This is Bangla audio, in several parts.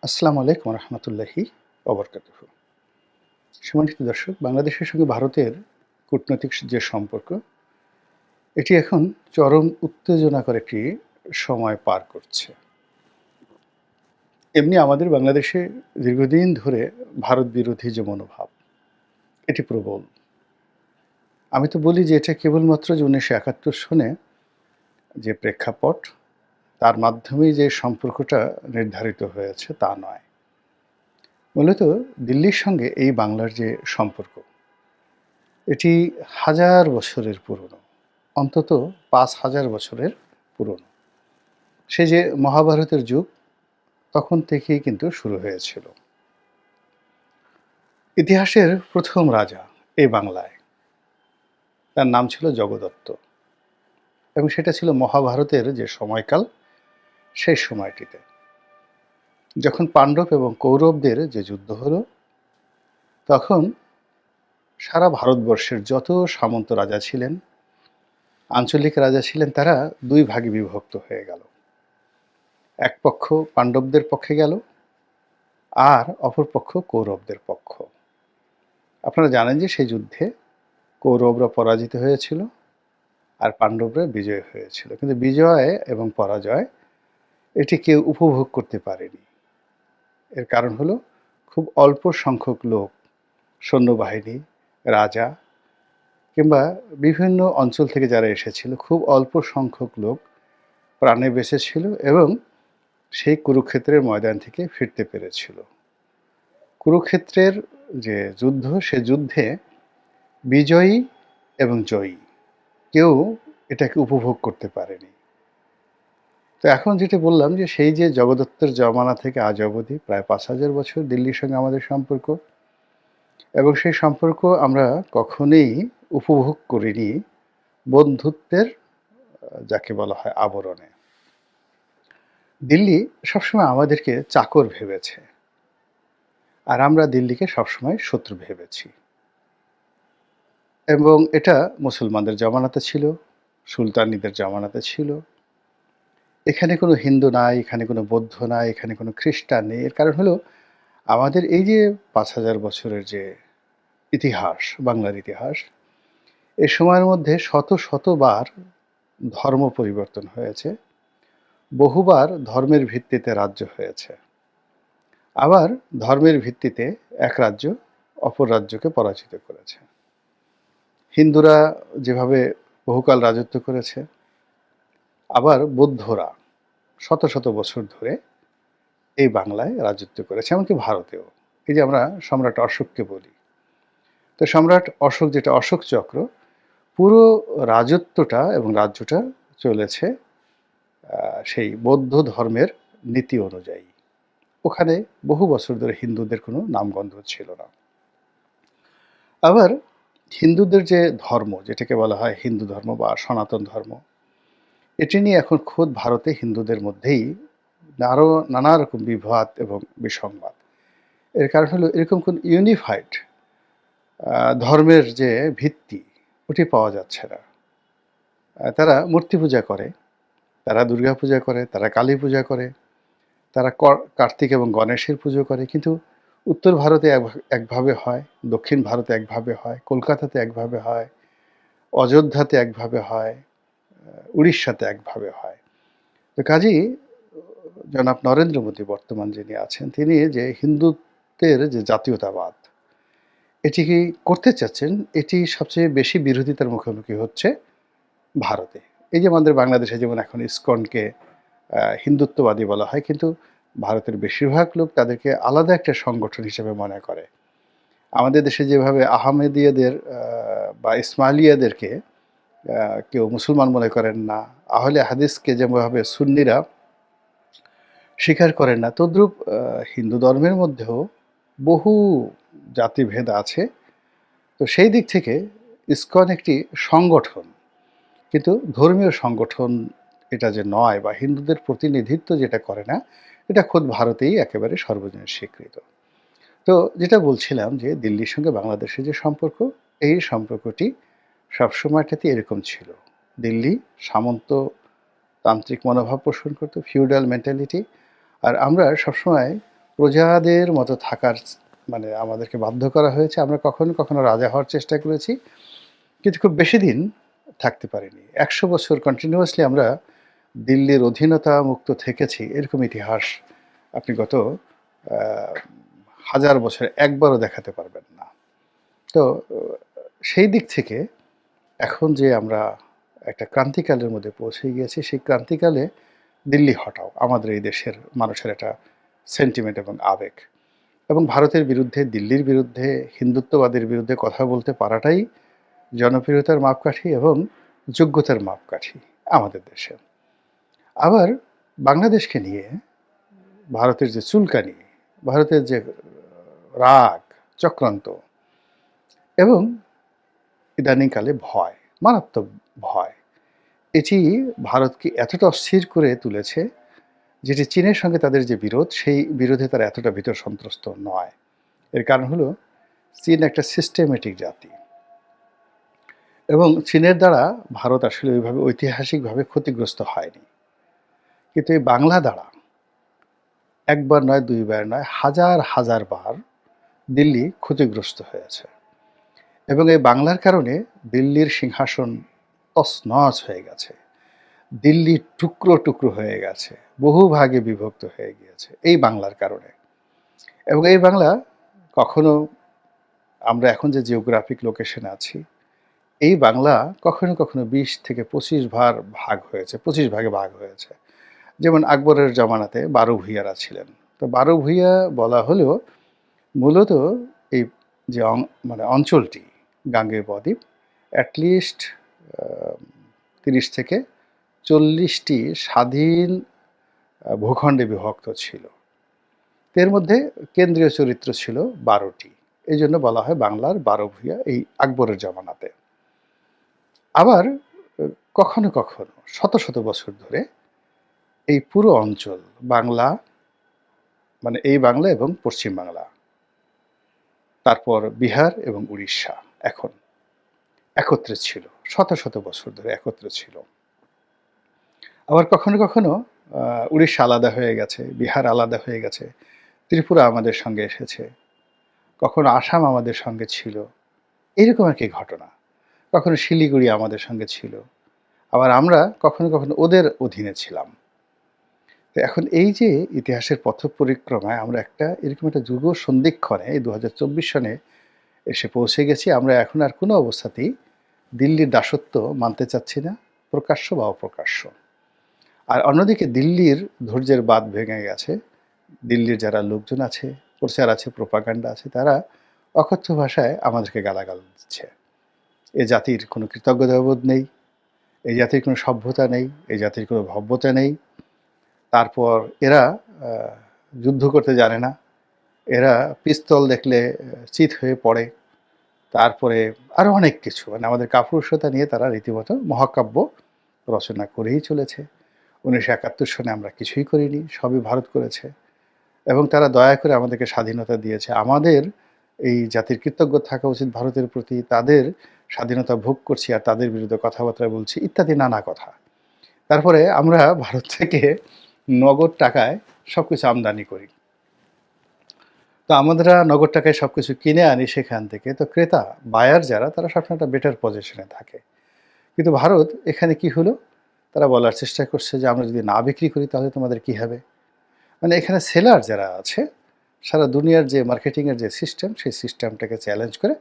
আসসালামু আলাইকুম রহমতুল্লাহি ওবরকাতুহ। সম্মানিত দর্শক, বাংলাদেশের সঙ্গে ভারতের কূটনৈতিক যে সম্পর্ক, এটি এখন চরম উত্তেজনাকর একটি সময় পার করছে। এমনি আমাদের বাংলাদেশে দীর্ঘদিন ধরে ভারত বিরোধী যে মনোভাব, এটি প্রবল। আমি তো বলি যে এটা কেবলমাত্র যে ১৯৭১ সনে যে প্রেক্ষাপট, তার মাধ্যমেই যে সম্পর্কটা নির্ধারিত হয়েছে তা নয়। মূলত দিল্লির সঙ্গে এই বাংলার যে সম্পর্ক, এটি হাজার বছরের পুরনো, অন্তত ৫,০০০ বছরের পুরনো। সে যে মহাভারতের যুগ, তখন থেকেই কিন্তু শুরু হয়েছিল। ইতিহাসের প্রথম রাজা এই বাংলায়, তার নাম ছিল জগদত্ত, এবং সেটা ছিল মহাভারতের যে সময়কাল, সেই সময়টিতে যখন পাণ্ডব এবং কৌরবদের যে যুদ্ধ হলো, তখন সারা ভারতবর্ষের যত সামন্ত রাজা ছিলেন, আঞ্চলিক রাজা ছিলেন, তারা দুই ভাগে বিভক্ত হয়ে গেল। এক পক্ষ পাণ্ডবদের পক্ষে গেল, আর অপর পক্ষ কৌরবদের পক্ষ। আপনারা জানেন যে সেই যুদ্ধে কৌরবরা পরাজিত হয়েছিল আর পাণ্ডবরা বিজয় হয়েছিল, কিন্তু বিজয় এবং পরাজয় এটি কেউ উপভোগ করতে পারেনি। এর কারণ হলো খুব অল্প সংখ্যক লোক, সৈন্যবাহিনী, রাজা কিংবা বিভিন্ন অঞ্চল থেকে যারা এসেছিল, খুব অল্প সংখ্যক লোক প্রাণে বেঁচে ছিল এবং সেই কুরুক্ষেত্রের ময়দান থেকে ফিরতে পেরেছিল। কুরুক্ষেত্রের যে যুদ্ধ, সে যুদ্ধে বিজয়ী এবং জয়ী কেউ এটাকে উপভোগ করতে পারেনি। তো এখন যেটা বললাম, যে সেই যে জগদত্তের জমানা থেকে আজ অবধি প্রায় ৫,০০০ বছর দিল্লির সঙ্গে আমাদের সম্পর্ক, এবং সেই সম্পর্ক আমরা কখনোই উপভোগ করিনি বন্ধুত্বের যাকে বলা হয় আবরণে। দিল্লি সবসময় আমাদেরকে চাকর ভেবেছে, আর আমরা দিল্লিকে সবসময় শত্রু ভেবেছি। এবং এটা মুসলমানদের জমানাতে ছিল, সুলতানিদের জমানাতে ছিল। এখানে কোনো হিন্দু নাই, এখানে কোনো বৌদ্ধ নাই, এখানে কোনো খ্রিস্টান নেই। এর কারণ হলো আমাদের এই যে ৫,০০০ বছরের যে ইতিহাস, বাংলার ইতিহাস, এ সময়ের মধ্যে শত শতবার ধর্ম পরিবর্তন হয়েছে, বহুবার ধর্মের ভিত্তিতে রাজ্য হয়েছে, আবার ধর্মের ভিত্তিতে এক রাজ্য অপর রাজ্যকে পরাজিত করেছে। হিন্দুরা যেভাবে বহুকাল রাজত্ব করেছে, আবার বৌদ্ধরা শত শত বছর ধরে এই বাংলায় রাজত্ব করেছে, এমনকি ভারতেও। এই যে আমরা সম্রাট অশোককে বলি, তো সম্রাট অশোক, যেটা অশোক চক্র, পুরো রাজত্বটা এবং রাজ্যটা চলেছে সেই বৌদ্ধ ধর্মের নীতি অনুযায়ী। ওখানে বহু বছর ধরে হিন্দুদের কোনো নামগন্ধ ছিল না। আবার হিন্দুদের যে ধর্ম, যেটাকে বলা হয় হিন্দু ধর্ম বা সনাতন ধর্ম, এটি নিয়ে এখন খোদ ভারতে হিন্দুদের মধ্যেই আরও নানা রকম বিবাদ এবং বিসংবাদ। এর কারণ হলো এরকম কোন ইউনিফাইড ধর্মের যে ভিত্তি, ওটি পাওয়া যাচ্ছে না। তারা মূর্তি পূজা করে, তারা দুর্গা পূজা করে, তারা কালী পূজা করে, তারা কার্তিক এবং গণেশের পুজো করে, কিন্তু উত্তর ভারতে একভাবে হয়, দক্ষিণ ভারতে একভাবে হয়, কলকাতাতে একভাবে হয়, অযোধ্যাতে একভাবে হয়, উড়িষ্যাতে একভাবে হয়। তো কাজেই জনাব নরেন্দ্র মোদী বর্তমান যিনি আছেন, তিনি যে হিন্দুত্বের যে জাতীয়তাবাদ এটি কি করতে চাচ্ছেন, এটি সবচেয়ে বেশি বিরোধিতার মুখোমুখি হচ্ছে ভারতে। এই যে আমাদের বাংলাদেশে যেমন এখন ইসকনকে হিন্দুত্ববাদী বলা হয়, কিন্তু ভারতের বেশিরভাগ লোক তাদেরকে আলাদা একটা সংগঠন হিসেবে মনে করে। আমাদের দেশে যেভাবে আহমেদিয়াদের বা ইসমাইলিয়াদেরকে কেউ মুসলমান মনে করেন না, আহলে হাদিসকে যেভাবে সুন্নিরা স্বীকার করেন না, তদ্রূপ হিন্দু ধর্মের মধ্যেও বহু জাতিভেদ আছে। তো সেই দিক থেকে ইসকন একটি সংগঠন, কিন্তু ধর্মীয় সংগঠন এটা যে নয়, বা হিন্দুদের প্রতিনিধিত্ব যেটা করে না, এটা খোদ ভারতেই একেবারে সর্বজনের স্বীকৃত। তো যেটা বলছিলাম, যে দিল্লির সঙ্গে বাংলাদেশের যে সম্পর্ক, এই সম্পর্কটি সবসময়টাতে এরকম ছিল। দিল্লি সামন্ততান্ত্রিক মনোভাব পোষণ করতো, ফিউডাল মেন্টালিটি, আর আমরা সবসময় প্রজাদের মতো থাকার মানে আমাদেরকে বাধ্য করা হয়েছে। আমরা কখনো, কখনো রাজা হওয়ার চেষ্টা করেছি। কিন্তু খুব বেশি দিন থাকতে পারিনি। ১০০ বছর কন্টিনিউয়াসলি আমরা দিল্লির অধীনতা মুক্ত থেকেছি, এরকম ইতিহাস আপনি গত আ ১০০০ বছরে একবারও দেখাতে পারবেন না। তো সেই দিক থেকে এখন যে আমরা একটা ক্রান্তিকালের মধ্যে পৌঁছে গিয়েছি, সেই ক্রান্তিকালে দিল্লি হটাও আমাদের এই দেশের মানুষের একটা সেন্টিমেন্ট এবং আবেগ। এবং ভারতের বিরুদ্ধে, দিল্লির বিরুদ্ধে, হিন্দুত্ববাদের বিরুদ্ধে কথা বলতে পারাটাই জনপ্রিয়তার মাপকাঠি এবং যোগ্যতার মাপকাঠি আমাদের দেশে। আবার বাংলাদেশকে নিয়ে ভারতের যে চুলকানি, ভারতের যে রাগ, চক্রান্ত এবং ইদানিংকালে ভয়, মারাত্মক ভয়, এটি ভারতকে এতটা অস্থির করে তুলেছে, যেটি চীনের সঙ্গে তাদের যে বিরোধ, সেই বিরোধে তারা এতটা ভীত সন্ত্রস্ত নয়। এর কারণ হলো চীন একটা সিস্টেমেটিক জাতি এবং চীনের দ্বারা ভারত আসলে ওইভাবে ঐতিহাসিকভাবে ক্ষতিগ্রস্ত হয়নি। কিন্তু এই বাংলা দ্বারা একবার নয়, দুইবার নয়, হাজার হাজার বার দিল্লি ক্ষতিগ্রস্ত হয়েছে এবং এই বাংলার কারণে দিল্লির সিংহাসন তছনছ হয়ে গেছে। দিল্লি টুকরো টুকরো হয়ে গেছে, বহু ভাগে বিভক্ত হয়ে গিয়েছে এই বাংলার কারণে। এবং এই বাংলা কখনো আমরা এখন যে জিওগ্রাফিক লোকেশনে আছি, এই বাংলা কখনো কখনো ২০ থেকে ২৫ ভাগ হয়েছে, ২৫ ভাগে ভাগ হয়েছে। যেমন আকবরের জমানাতে ১২ ভূঁইয়ারা ছিলেন। তো ১২ ভূঁইয়া বলা হলেও মূলত এই যে মানে অঞ্চলটি গাঙ্গেয় বদ্বীপ অ্যাটলিস্ট ৩০ থেকে ৪০টি স্বাধীন ভূখণ্ডে বিভক্ত ছিল। এর মধ্যে কেন্দ্রীয় চরিত্র ছিল ১২টি। এই জন্য বলা হয় বাংলার ১২ ভূঁইয়া এই আকবরের জমানাতে। আবার কখনো কখনো শত শত বছর ধরে এই পুরো অঞ্চল বাংলা, মানে এই বাংলা এবং পশ্চিম বাংলা, তারপর বিহার এবং উড়িষ্যা এখন একত্রে ছিল, শত শত বছর ধরে একত্রে ছিল। আবার কখনো কখনো উড়িষ্যা আলাদা হয়ে গেছে, বিহার আলাদা হয়ে গেছে, ত্রিপুরা আমাদের সঙ্গে এসেছে, কখনো আসাম আমাদের সঙ্গে ছিল, এরকম একই ঘটনা। কখনো শিলিগুড়ি আমাদের সঙ্গে ছিল, আবার আমরা কখনো কখনো ওদের অধীনে ছিলাম। তো এখন এই যে ইতিহাসের পথ পরিক্রমায় আমরা একটা এরকম একটা যুগ সন্ধিক্ষণে এই ২০২৪ সনে এসে পৌঁছে গেছি। আমরা এখন আর কোনো অবস্থাতেই দিল্লির দাসত্ব মানতে চাচ্ছি না, প্রকাশ্য বা অপ্রকাশ্য। আর অন্যদিকে দিল্লির ধৈর্যের বাঁধ ভেঙে গেছে। দিল্লির যারা লোকজন আছে, প্রচার আছে, প্রোপাগান্ডা আছে, তারা অকথ্য ভাষায় আমাদেরকে গালাগাল দিচ্ছে। এ জাতির কোনো কৃতজ্ঞতাবোধ নেই, এই জাতির কোনো সভ্যতা নেই, এই জাতির কোনো ভব্যতা নেই। তারপর এরা যুদ্ধ করতে জানে না, এরা পিস্তল দেখলে চিত হয়ে পড়ে। তারপরে আরও অনেক কিছু, মানে আমাদের কাপুরুষতা নিয়ে তারা রীতিমতো মহাকাব্য রচনা করেই চলেছে। ১৯৭১ সনে আমরা কিছুই করিনি, সবই ভারত করেছে এবং তারা দয়া করে আমাদেরকে স্বাধীনতা দিয়েছে। আমাদের এই জাতির কৃতজ্ঞ থাকা উচিত ভারতের প্রতি, তাদের স্বাধীনতা ভোগ করছি আর তাদের বিরুদ্ধে কথাবার্তা বলছি ইত্যাদি নানা কথা। তারপরে আমরা ভারত থেকে নগদ টাকায় সব কিছু আমদানি করি। তো আমরা নগদ টাকায় সব কিছু কিনে আনি সেখান থেকে। তো ক্রেতা, বায়ার যারা, তারা সবসময় একটা বেটার পজিশনে থাকে। কিন্তু ভারত এখানে কি হলো? তারা বলার চেষ্টা করছে যে আমরা যদি না বিক্রি করি তাহলে তোমাদের কি হবে? মানে এখানে সেলার যারা আছে, সারা দুনিয়ার যে মার্কেটিংয়ের যে সিস্টেম, সেই সিস্টেমটাকে চ্যালেঞ্জ করে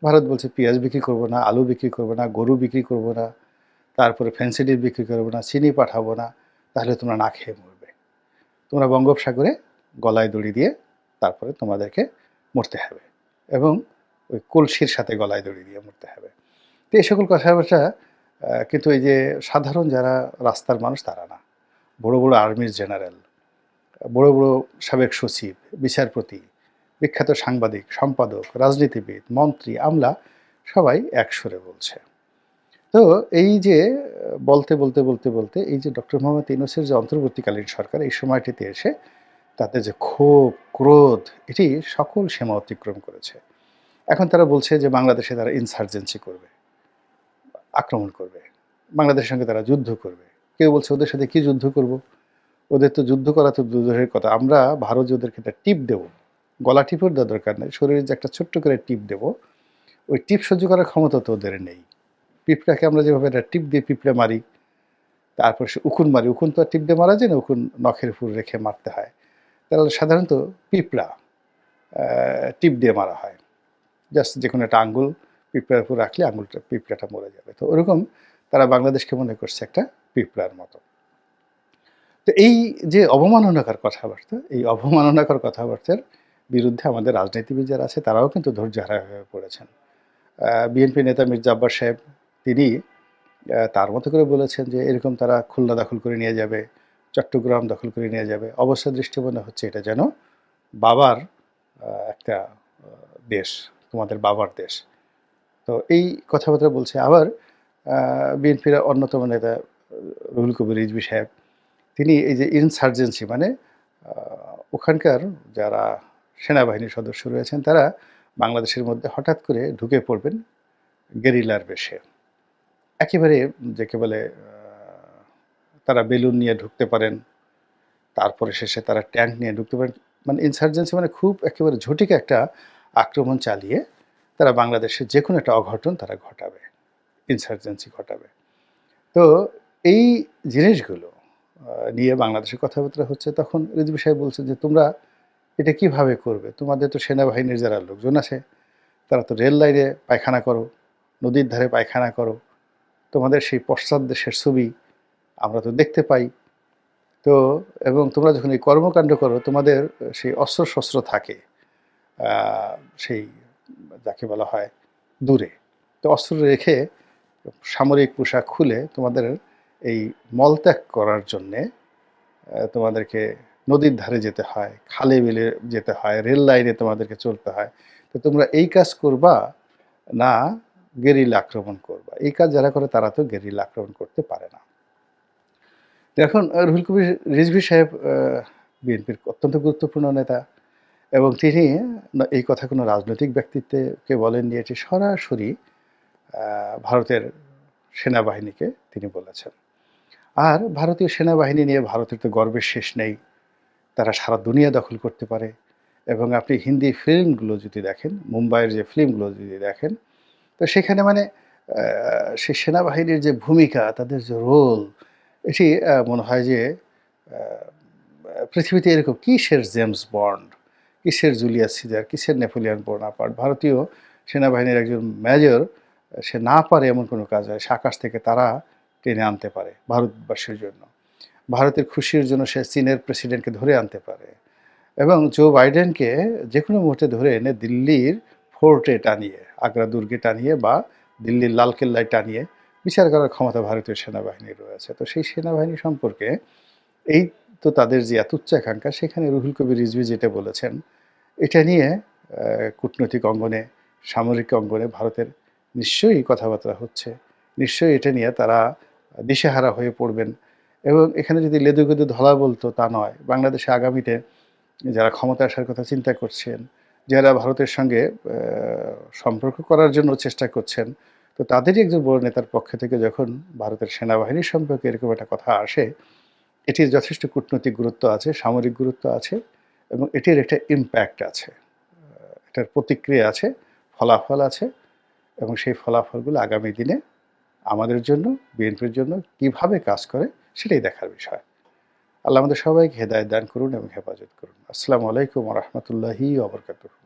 ভারত বলছে পেঁয়াজ বিক্রি করব না, আলু বিক্রি করব না, গরু বিক্রি করব না, তারপরে ফেন্সিডিল বিক্রি করব না, চিনি পাঠাবো না, তাহলে তোমরা না খেয়ে মরবে। তোমরা বঙ্গোপসাগরে গলায় দড়ি দিয়ে তারপরে তোমাদেরকে মরতে হবে এবং ওই কলসির সাথে গলায় দড়ি দিয়ে মরতে হবে। তো এই সকল কথাবার্তা কিন্তু এই যে সাধারণ যারা রাস্তার মানুষ তারা না, বড় বড় আর্মির জেনারেল, বড় বড় সাবেক সচিব, বিচারপতি, বিখ্যাত সাংবাদিক, সম্পাদক, রাজনীতিবিদ, মন্ত্রী, আমলা সবাই একসুরে বলছে। তো এই যে বলতে বলতে বলতে বলতে এই যে ডক্টর মোহাম্মদ ইউনূসের যে অন্তর্বর্তীকালীন সরকার, এই সময়টিতে এসে তাদের যে ক্ষোভ, ক্রোধ, এটি সকল সীমা অতিক্রম করেছে। এখন তারা বলছে যে বাংলাদেশে তারা ইনসার্জেন্সি করবে, আক্রমণ করবে, বাংলাদেশের সঙ্গে তারা যুদ্ধ করবে। কেউ বলছে ওদের সাথে কি যুদ্ধ করব, ওদের তো যুদ্ধ করা তো দূরের কথা। আমরা ভারত যে ওদেরকে একটা টিপ দেব, গলা টিপেও দেওয়ার দরকার নেই। শরীরে যে একটা ছোট্ট করে টিপ দেব, ওই টিপ সহ্য করার ক্ষমতা তো ওদের নেই। পিঁপড়াকে আমরা যেভাবে একটা টিপ দিয়ে পিঁপড়ে মারি, তারপর সে উকুন মারি। উকুন তো আর টিপ দিয়ে মারা যায় না, উকুন নখের উপর রেখে মারতে হয়। তাহলে সাধারণত পিঁপড়া টিপ দিয়ে মারা হয়। জাস্ট যেকোনো একটা আঙ্গুল পিঁপড়ার উপর রাখলে আঙুলটা পিঁপড়াটা মরে যাবে। তো ওরকম তারা বাংলাদেশকে মনে করছে একটা পিঁপড়ার মতো। তো এই যে অবমাননাকর কথাবার্তা, এই অবমাননাকর কথাবার্তার বিরুদ্ধে আমাদের রাজনীতিবিদ যারা আছে তারাও কিন্তু ধৈর্যহারা হয়ে পড়েছেন। বিএনপি নেতা মির্জা আব্বাস সাহেব তিনি তার মতো করে বলেছেন যে এরকম তারা খুলনা দখল করে নিয়ে যাবে, চট্টগ্রাম দখল করে নিয়ে যাবে। অবস্থা দৃষ্টি মনে হচ্ছে এটা যেন বাবার একটা দেশ, তোমাদের বাবার দেশ। তো এই কথাবার্তা বলছে। আবার বিএনপির অন্যতম নেতা রুহুল কবির রিজভী সাহেব তিনি এই যে ইনসার্জেন্সি মানে ওখানকার যারা সেনাবাহিনীর সদস্য রয়েছেন তারা বাংলাদেশের মধ্যে হঠাৎ করে ঢুকে পড়বেন গেরিলার বেশে। একেবারে যাকে বলে তারা বেলুন নিয়ে ঢুকতে পারেন, তারপরে শেষে তারা ট্যাঙ্ক নিয়ে ঢুকতে পারেন। মানে ইনসার্জেন্সি মানে খুব একেবারে ঝটিকা একটা আক্রমণ চালিয়ে তারা বাংলাদেশে যে কোনো একটা অঘটন তারা ঘটাবে, ইনসার্জেন্সি ঘটাবে। তো এই জিনিসগুলো নিয়ে বাংলাদেশের কথাবার্তা হচ্ছে। তখন রিজভী সাহেব বলছেন যে তোমরা এটা কিভাবে করবে? তোমাদের তো সেনাবাহিনীর যারা লোকজন আছে তারা তো রেল লাইনে পায়খানা করো, নদীর ধারে পায়খানা করো, তোমাদের সেই পশ্চাৎ দেশের ছবি আমরা তো দেখতে পাই। তো এবং তোমরা যখন এই কর্মকাণ্ড করো তোমাদের সেই অস্ত্রশস্ত্র থাকে সেই যাকে বলা হয় দূরে। তো অস্ত্র রেখে সামরিক পোশাক খুলে তোমাদের এই মলত্যাগ করার জন্যে তোমাদেরকে নদীর ধারে যেতে হয়, খালে বিলে যেতে হয়, রেল লাইনে তোমাদেরকে চলতে হয়। তো তোমরা এই কাজ করবা না গেরিলা আক্রমণ করবা? এই কাজ যারা করে তারা তো গেরিলা আক্রমণ করতে পারে না। তো এখন রুহুল কবির রিজভী সাহেব বিএনপির অত্যন্ত গুরুত্বপূর্ণ নেতা এবং তিনি এই কথা কোনো রাজনৈতিক ব্যক্তিত্বকে বলেননি, এটি সরাসরি ভারতের সেনাবাহিনীকে তিনি বলেছেন। আর ভারতীয় সেনাবাহিনী নিয়ে ভারতের তো গর্বের শেষ নেই। তারা সারা দুনিয়া দখল করতে পারে এবং আপনি হিন্দি ফিল্মগুলো যদি দেখেন, মুম্বাইয়ের যে ফিল্মগুলো যদি দেখেন, তো সেখানে মানে সেই সেনাবাহিনীর যে ভূমিকা, তাদের যে রোল, এটি মনে হয় যে আ পৃথিবীতে এরকম কিসের জেমস বন্ড, কিসের জুলিয়াস সিজার, কিসের নেপোলিয়ন বোনাপার্ট, ভারতীয় সেনাবাহিনীর একজন মেজর সে না পারে এমন কোনো কাজ হয়, সে আকাশ থেকে তারা টেনে আনতে পারে ভারতবাসীর জন্য। ভারতের খুশির জন্য সে চীনের প্রেসিডেন্টকে ধরে আনতে পারে এবং জো বাইডেনকে যেকোনো মুহূর্তে ধরে এনে দিল্লির ফোর্টে টানিয়ে, আগ্রা দুর্গে টানিয়ে বা দিল্লির লালকেল্লায় টানিয়ে বিচার করার ক্ষমতা ভারতীয় সেনাবাহিনীর রয়েছে। তো সেই সেনাবাহিনী সম্পর্কে এই তো তাদের যে এত উচ্চাকাঙ্ক্ষা, সেখানে রুহুল কবির রিজভী যেটা বলেছেন, এটা নিয়ে কূটনৈতিক অঙ্গনে, সামরিক অঙ্গনে ভারতের নিশ্চয়ই কথাবার্তা হচ্ছে। নিশ্চয়ই এটা নিয়ে তারা দিশেহারা হয়ে পড়বেন এবং এখানে যদি লেদু-কেদু ধলা বলতো তা নয়। বাংলাদেশে আগামীতে যারা ক্ষমতায় আসার কথা চিন্তা করছেন, যারা ভারতের সঙ্গে সম্পর্ক করার জন্য চেষ্টা করছেন, তো তাদেরই একজন বড় নেতার পক্ষ থেকে যখন ভারতের সেনাবাহিনীর সম্পর্কে এরকম একটা কথা আসে, এটির যথেষ্ট কূটনৈতিক গুরুত্ব আছে, সামরিক গুরুত্ব আছে এবং এটির একটা ইমপ্যাক্ট আছে। এটার প্রতিক্রিয়া আছে, ফলাফল আছে এবং সেই ফলাফলগুলো আগামী দিনে আমাদের জন্য, বিএনপির জন্য কিভাবে কাজ করে সেটাই দেখার বিষয়। আল্লাহ আমাদের সবাইকে হেদায়েত দান করুন এবং হেফাজত করুন। আসসালামু আলাইকুম ওয়া রাহমাতুল্লাহি ওয়া বারাকাতুহু।